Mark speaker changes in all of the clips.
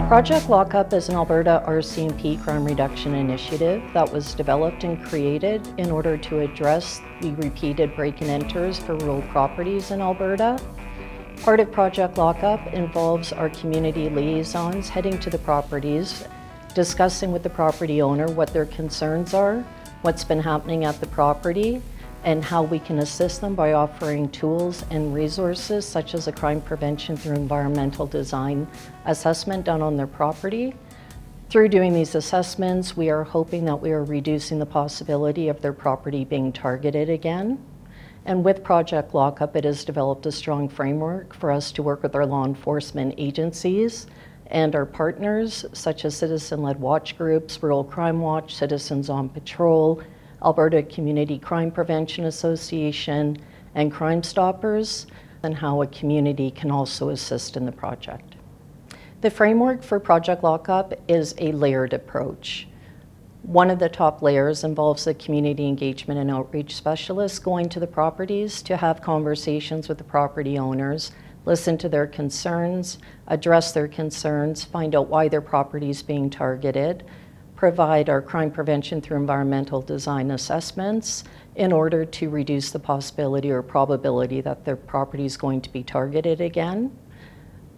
Speaker 1: Project Lockup is an Alberta RCMP crime reduction initiative that was developed and created in order to address the repeated break-and enters for rural properties in Alberta. Part of Project Lockup involves our community liaisons heading to the properties, discussing with the property owner what their concerns are, what's been happening at the property, and how we can assist them by offering tools and resources such as a crime prevention through environmental design assessment done on their property. Through doing these assessments, we are hoping that we are reducing the possibility of their property being targeted again. And with Project Lockup, it has developed a strong framework for us to work with our law enforcement agencies and our partners, such as citizen-led watch groups, Rural Crime Watch, Citizens on Patrol, Alberta Community Crime Prevention Association, and Crime Stoppers, and how a community can also assist in the project. The framework for Project Lockup is a layered approach. One of the top layers involves the community engagement and outreach specialists going to the properties to have conversations with the property owners, listen to their concerns, address their concerns, find out why their property is being targeted, provide our crime prevention through environmental design assessments in order to reduce the possibility or probability that their property is going to be targeted again.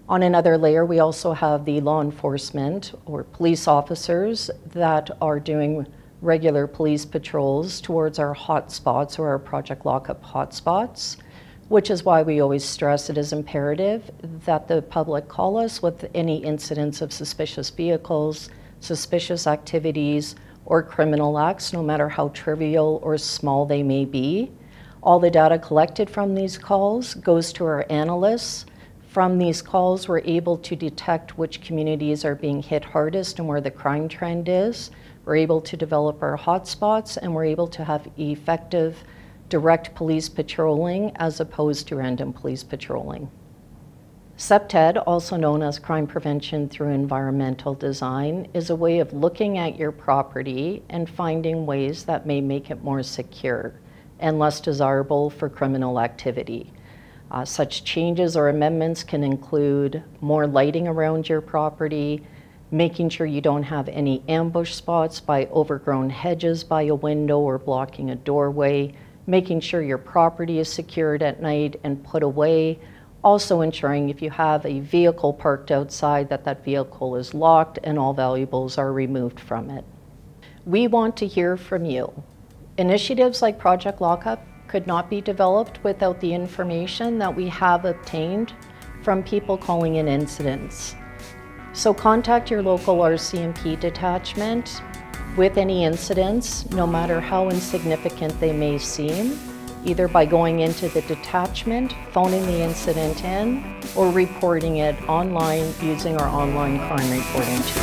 Speaker 1: On another layer, we also have the law enforcement or police officers that are doing regular police patrols towards our hotspots or our Project Lockup hotspots, which is why we always stress it is imperative that the public call us with any incidents of suspicious vehicles, suspicious activities, or criminal acts, no matter how trivial or small they may be. All the data collected from these calls goes to our analysts. From these calls, we're able to detect which communities are being hit hardest and where the crime trend is. We're able to develop our hotspots, and we're able to have effective direct police patrolling as opposed to random police patrolling. CPTED, also known as Crime Prevention Through Environmental Design, is a way of looking at your property and finding ways that may make it more secure and less desirable for criminal activity. Such changes or amendments can include more lighting around your property, making sure you don't have any ambush spots by overgrown hedges by a window or blocking a doorway, making sure your property is secured at night and put away. Also ensuring if you have a vehicle parked outside that vehicle is locked and all valuables are removed from it. We want to hear from you. Initiatives like Project Lockup could not be developed without the information that we have obtained from people calling in incidents. So contact your local RCMP detachment with any incidents, no matter how insignificant they may seem, either by going into the detachment, phoning the incident in, or reporting it online using our online crime reporting tool.